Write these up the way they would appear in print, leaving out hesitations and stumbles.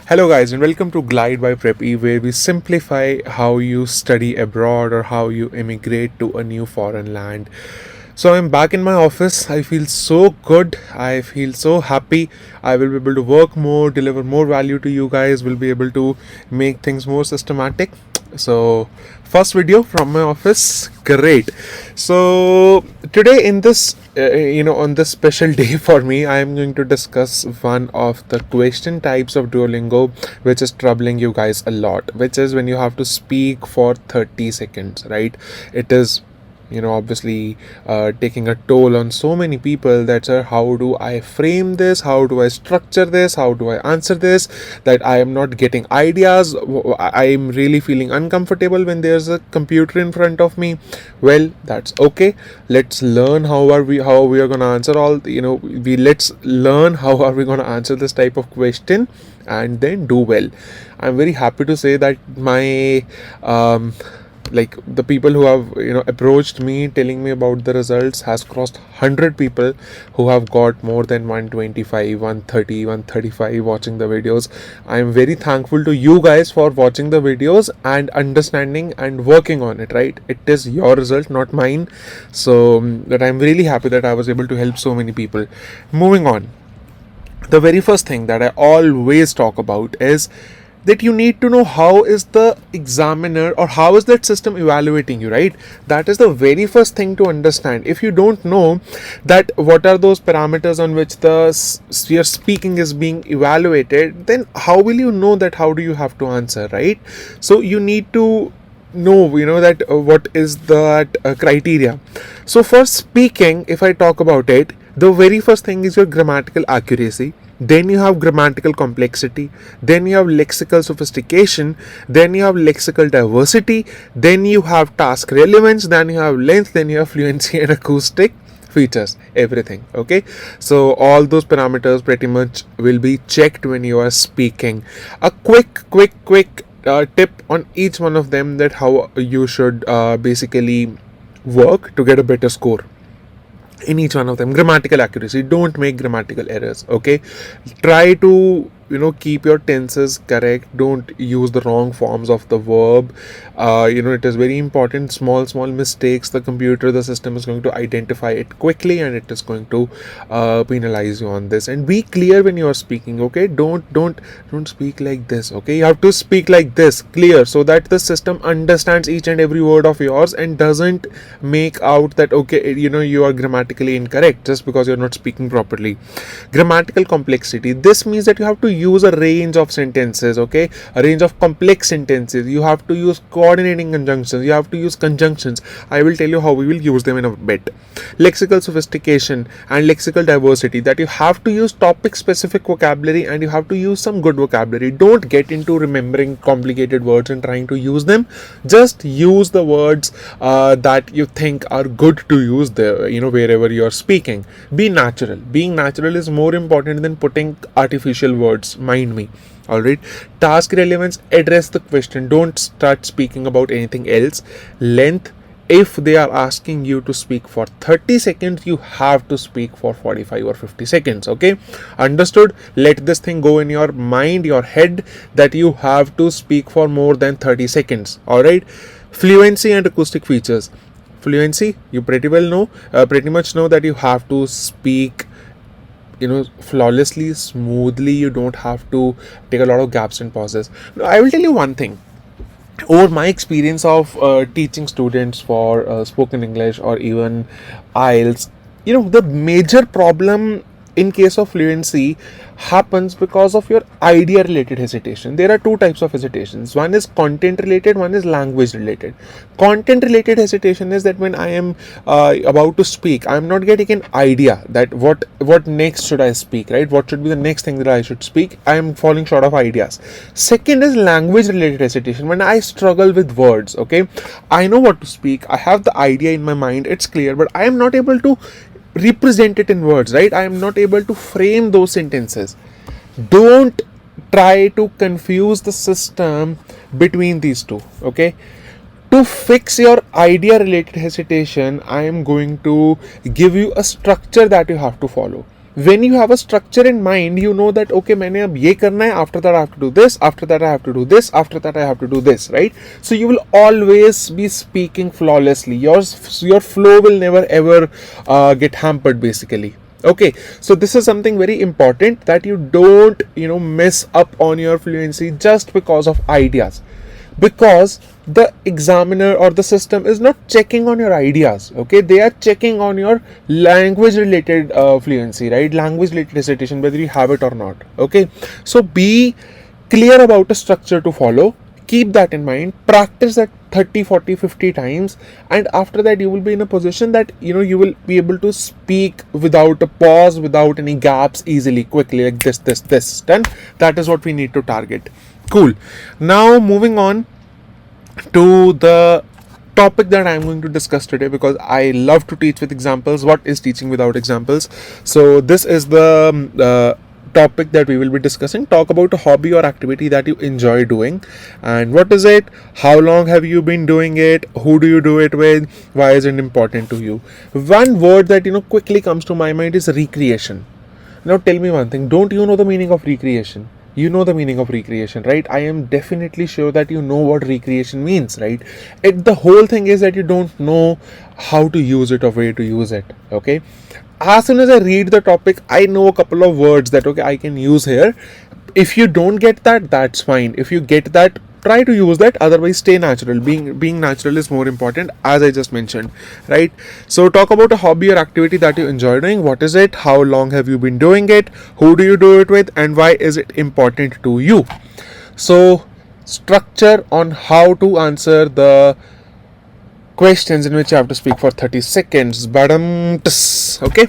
Hello, guys, and welcome to Glide by Preppy, where we simplify how you study abroad or how you immigrate to a new foreign land. So, I'm back in my office. I feel so good. I feel so happy. I will be able to work more, deliver more value to you guys, will be able to make things more systematic. So, first video from my office. Great. So, today in this on this special day for me, I am going to discuss one of the question types of Duolingo which is troubling you guys a lot, which is when you have to speak for 30 seconds, right? It is obviously taking a toll on so many people. That's how do I frame this, how do I structure this, how do I answer this, that I am not getting ideas. I am really feeling uncomfortable when there's a computer in front of me. Well, that's okay. Let's learn how we are going to answer all let's learn how are we going to answer this type of question and then do well. I'm very happy to say that my the people who have approached me telling me about the results has crossed 100 people who have got more than 125, 130, 135 watching the videos. I am very thankful to you guys for watching the videos and understanding and working on it, right? It is your result, not mine. So that I'm really happy that I was able to help so many people. Moving on, the very first thing that I always talk about is that you need to know how is the examiner or how is that system evaluating you, right? That is the very first thing to understand. If you don't know that what are those parameters on which your speaking is being evaluated, then how will you know that how do you have to answer, right? So you need to know that what is that criteria. So for speaking, if I talk about it, the very first thing is your grammatical accuracy. Then you have grammatical complexity, then you have lexical sophistication, then you have lexical diversity, then you have task relevance, then you have length, then you have fluency and acoustic features, everything. Okay, so all those parameters pretty much will be checked when you are speaking. A quick tip on each one of them, that how you should basically work to get a better score in each one of them. Grammatical accuracy, don't make grammatical errors. Okay, try to keep your tenses correct, don't use the wrong forms of the verb. It is very important. Small mistakes, the system is going to identify it quickly and it is going to penalize you on this. And be clear when you are speaking. Okay, don't speak like this. Okay, you have to speak like this, clear, so that the system understands each and every word of yours and doesn't make out that okay, you are grammatically incorrect just because you're not speaking properly. Grammatical complexity, this means that you have to use a range of sentences. Okay, a range of complex sentences. You have to use coordinating conjunctions, you have to use conjunctions. I will tell you how we will use them in a bit. Lexical sophistication and lexical diversity, that you have to use topic specific vocabulary and you have to use some good vocabulary. Don't get into remembering complicated words and trying to use them. Just use the words that you think are good to use there, wherever you are speaking. Be natural. Being natural is more important than putting artificial words, mind me. Alright, task relevance, address the question, don't start speaking about anything else. Length, if they are asking you to speak for 30 seconds, you have to speak for 45 or 50 seconds. Okay, understood? Let this thing go in your mind, your head, that you have to speak for more than 30 seconds. Alright, fluency and acoustic features. Fluency, you pretty much know that you have to speak flawlessly, smoothly. You don't have to take a lot of gaps and pauses. I will tell you one thing. Over my experience of teaching students for spoken English or even IELTS, the major problem in case of fluency happens because of your idea related hesitation. There are two types of hesitations. One is content related, one is language related. Content related hesitation is that when I am about to speak, I am not getting an idea that what next should I speak, right? What should be the next thing that I should speak? I am falling short of ideas. Second is language related hesitation, when I struggle with words. Okay, I know what to speak, I have the idea in my mind, it's clear, but I am not able to represent it in words, right? I am not able to frame those sentences. Don't try to confuse the system between these two. Okay, to fix your idea related hesitation, I am going to give you a structure that you have to follow. when you have a structure in mind, you know that okay, मैंने अब ये करना है, after that I have to do this, after that I have to do this, after that I have to do this, right? So you will always be speaking flawlessly. Your flow will never ever get hampered basically. Okay, so this is something very important, that you don't mess up on your fluency just because of ideas, because the examiner or the system is not checking on your ideas. Okay, they are checking on your language related fluency, right? Language related recitation, whether you have it or not. Okay, so be clear about a structure to follow. Keep that in mind, practice that 30, 40, 50 times, and after that you will be in a position that you will be able to speak without a pause, without any gaps, easily, quickly, like this. Then that is what we need to target. Cool. Now moving on to the topic that I'm going to discuss today, because I love to teach with examples. What is teaching without examples? So this is the topic that we will be discussing. Talk about a hobby or activity that you enjoy doing, and what is it, how long have you been doing it, who do you do it with, why is it important to you. One word that quickly comes to my mind is recreation. Now tell me one thing, don't you know the meaning of recreation? You know the meaning of recreation, right? I am definitely sure that you know what recreation means, right? The whole thing is that you don't know how to use it or where to use it. Okay, as soon as I read the topic, I know a couple of words that okay, I can use here. If you don't get that, that's fine. If you get that, try to use that. Otherwise, stay natural. Being natural is more important, as I just mentioned, right? So talk about a hobby or activity that you enjoy doing. What is it, how long have you been doing it, who do you do it with, and why is it important to you. So structure on how to answer the questions in which you have to speak for 30 seconds. Okay.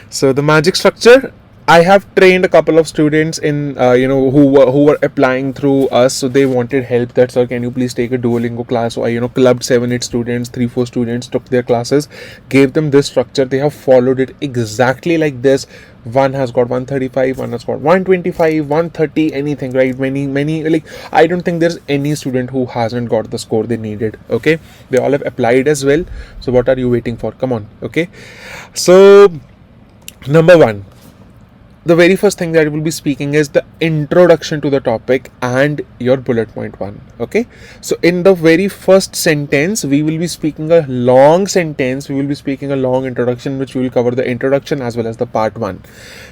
So the magic structure, I have trained a couple of students in who were applying through us, so they wanted help, that sir, can you please take a DuoLingo class. So I clubbed 7-8 students, 3-4 students took their classes, gave them this structure, they have followed it exactly like this. One has got 135, one has got 125, 130, anything, right? Many, like, I don't think there's any student who hasn't got the score they needed. Okay, they all have applied as well, so what are you waiting for? Come on. Okay, so number one, the very first thing that we will be speaking is the introduction to the topic and your bullet point one. Okay, so in the very first sentence, we will be speaking a long sentence, we will be speaking a long introduction, which we will cover the introduction as well as the part one.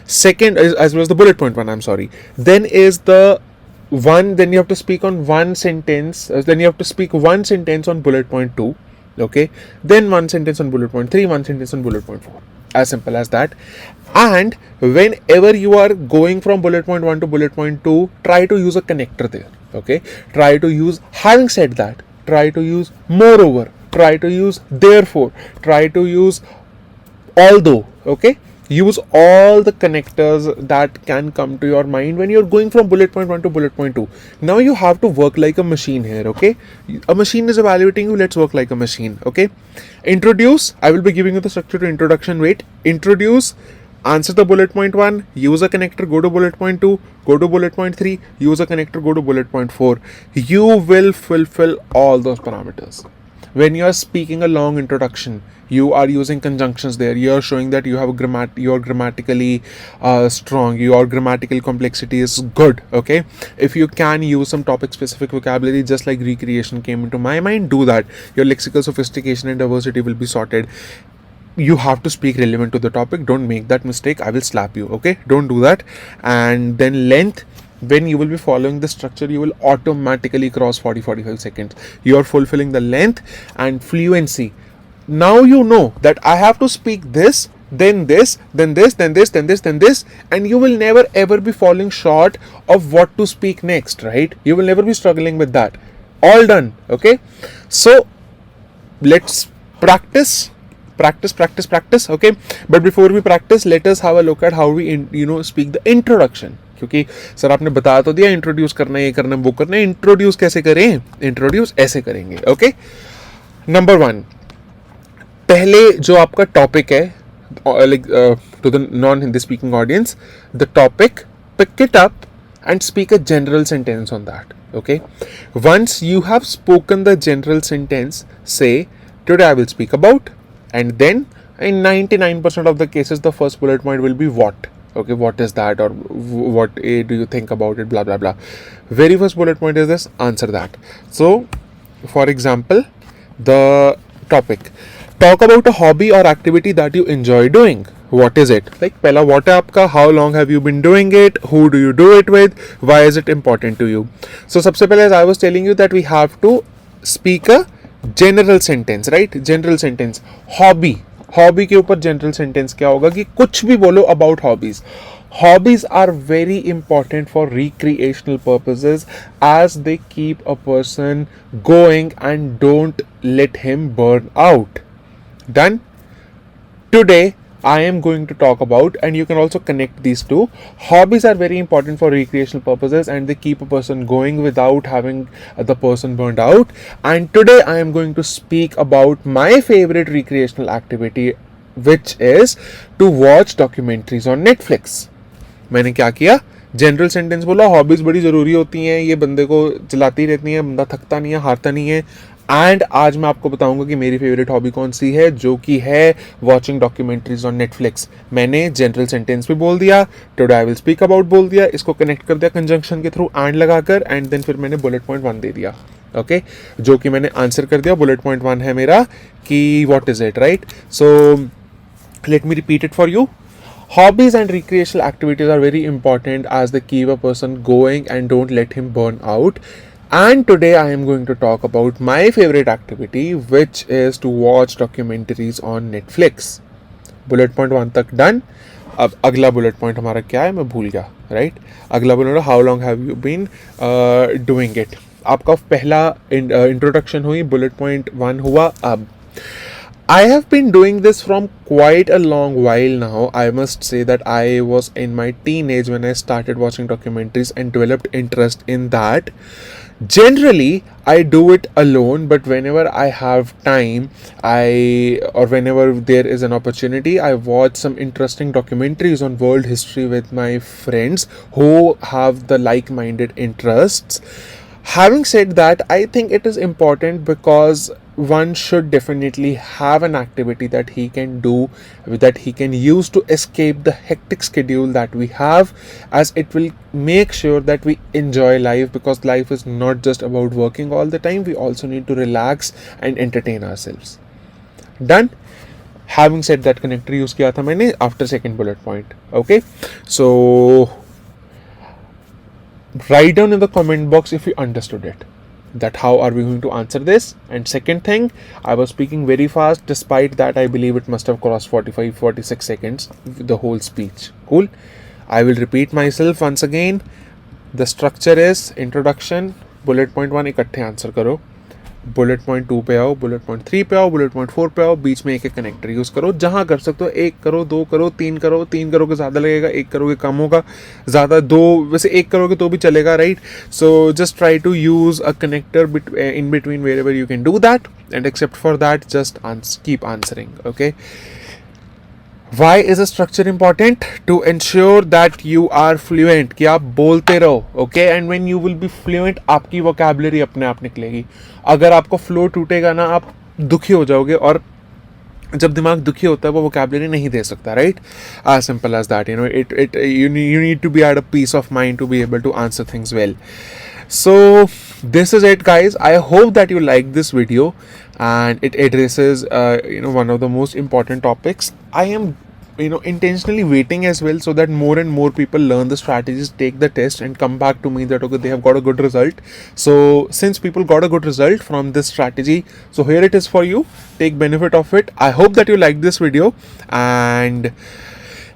Second is, as well as the bullet point one, I'm sorry. Then is the one, then you have to speak on one sentence, then you have to speak one sentence on bullet point two. Okay, then one sentence on bullet point three, one sentence on bullet point four. As simple as that. And whenever you are going from bullet point 1 to bullet point 2, try to use a connector there. Okay, try to use, having said that, try to use moreover, try to use therefore, try to use although. Okay, use all the connectors that can come to your mind when you're going from bullet point 1 to bullet point 2. Now you have to work like a machine here. Okay, a machine is evaluating you, let's work like a machine. Okay, introduce, I will be giving you the structure to introduction. Wait, introduce, answer the bullet point 1, use a connector, go to bullet point 2, go to bullet point 3, use a connector, go to bullet point 4. You will fulfill all those parameters. When you are speaking a long introduction, you are using conjunctions there, you are showing that you have you are grammatically strong, your grammatical complexity is good. Okay, if you can use some topic specific vocabulary, just like recreation came into my mind, do that. Your lexical sophistication and diversity will be sorted. You have to speak relevant to the topic, don't make that mistake, I will slap you. Okay, don't do that. And then length, when you will be following the structure, you will automatically cross 40-45 seconds. You are fulfilling the length. And fluency, now you know that I have to speak this, then this, then this, then this, then this, then this, and you will never ever be falling short of what to speak next, right? You will never be struggling with that. All done. Okay, so let's practice. Okay, but before we practice, let us have a look at how we speak the introduction. क्योंकि sir आपने बता तो दिया introduce करना है, ये करना है, वो करना है, इंट्रोड्यूस कैसे करें? इंट्रोड्यूस ऐसे करेंगे. ओके, नंबर 1, पहले जो आपका टॉपिक है, like to the non-Hindi speaking audience, the topic, pick it up and speak a general sentence on that. Okay, once you have spoken the general sentence, say today I will speak about, and then In 99% of the cases, the first bullet point will be what. Okay, what is that, or what do you think about it, blah blah blah. Very first bullet point is this: answer that. So, for example, the topic: talk about a hobby or activity that you enjoy doing. What is it? Like, pehla what hai aapka, how long have you been doing it, who do you do it with, why is it important to you? So sabse pehle, as I was telling you, that we have to speak a general sentence, right? General sentence. Hobby के ऊपर general sentence क्या होगा कि कुछ भी बोलो about hobbies. Hobbies are very important for recreational purposes as they keep a person going and don't let him burn out. Done? Today, I am going to talk about, and you can also connect these two. Hobbies are very important for recreational purposes and they keep a person going without having the person burned out. And today I am going to speak about my favorite recreational activity, which is to watch documentaries on Netflix. मैंने क्या किया? General sentence बोला, hobbies बड़ी ज़रूरी होती हैं, ये बंदे को चलाती रहती हैं, बंदा थकता नहीं है, हारता नहीं है. एंड आज मैं आपको बताऊंगा कि मेरी फेवरेट हॉबी कौन सी है, जो कि है वॉचिंग डॉक्यूमेंट्रीज ऑन नेटफ्लिक्स. मैंने जनरल सेंटेंस भी बोल दिया, today I will speak about बोल दिया, इसको कनेक्ट कर दिया कंजंक्शन के थ्रू एंड लगाकर, एंड देन फिर मैंने बुलेट पॉइंट 1 दे दिया. ओके, जो कि मैंने आंसर कर दिया. बुलेट पॉइंट 1 है मेरा कि what is it, right? So let me repeat it for you. Hobbies and recreational activities are very important as they keep a person going and don't let him burn out. And today I am going to talk about my favorite activity, which is to watch documentaries on Netflix. Bullet point 1 तक done. अब अगला bullet point हमारा क्या है, मैं भूल गया, right? अगला bullet how long have you been doing it. आपका पहला introduction हुई, bullet point 1 हुआ. अब I have been doing this from quite a long while now. I must say that I was in my teenage when I started watching documentaries and developed interest in that. Generally, I do it alone, but whenever I have time, or whenever there is an opportunity, I watch some interesting documentaries on world history with my friends who have the like-minded interests. Having said that, I think it is important because one should definitely have an activity that he can do, that he can use to escape the hectic schedule that we have, as it will make sure that we enjoy life, because life is not just about working all the time. We also need to relax and entertain ourselves. Done? Having said that, connector use किया था मैंने after second bullet point. Okay, so write down in the comment box if you understood it, that how are we going to answer this. And second thing, I was speaking very fast, despite that I believe it must have crossed 45-46 seconds, the whole speech. Cool. I will repeat myself once again. The structure is introduction, bullet point 1 इकट्ठे answer करो, bullet point 2 पे आओ, bullet point 3 पे आओ, bullet point 4 पे आओ, बीच में एक एक कनेक्टर यूज़ करो. जहाँ कर सकते हो 1 करो, 2 करो, 3 करो. 3 करोगे ज़्यादा लगेगा, 1 करोगे कम होगा, ज़्यादा 2 वैसे 1 करोगे तो भी चलेगा, right? So just try to use a connector in between wherever you can do that, and except for that, just keep answering. Okay. Why is a structure important? To ensure that you are fluent, कि आप बोलते रहो. Okay, and when you will be fluent, आपकी vocabulary अपने आप निकलेगी. अगर आपको flow टूटेगा ना, आप दुखी हो जाओगे, और जब दिमाग दुखी होता है वो vocabulary नहीं दे सकता, right? As simple as that. You know, you need to be at a peace of mind to be able to answer things well. So this is it, guys. I hope that you like this video and it addresses one of the most important topics. I am intentionally waiting as well, so that more and more people learn the strategies, take the test, and come back to me that okay, they have got a good result. So since people got a good result from this strategy, so here it is for you. Take benefit of it. I hope that you like this video, and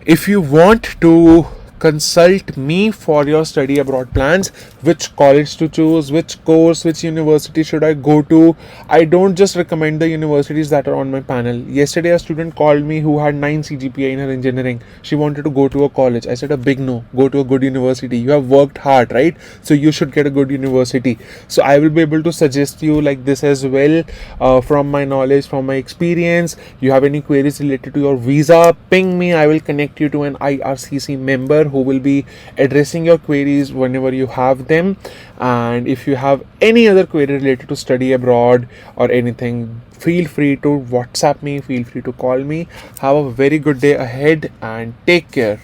if you want to consult me for your study abroad plans, which college to choose, which course, which university should I go to, I don't just recommend the universities that are on my panel. Yesterday a student called me who had 9 CGPA in her engineering. She wanted to go to a college. I said a big no. Go to a good university. You have worked hard, right? So you should get a good university. So I will be able to suggest you like this as well, from my knowledge, from my experience. You have any queries related to your visa, ping me. I will connect you to an IRCC member who will be addressing your queries whenever you have them. And if you have any other query related to study abroad or anything, feel free to WhatsApp me, feel free to call me. Have a very good day ahead and take care.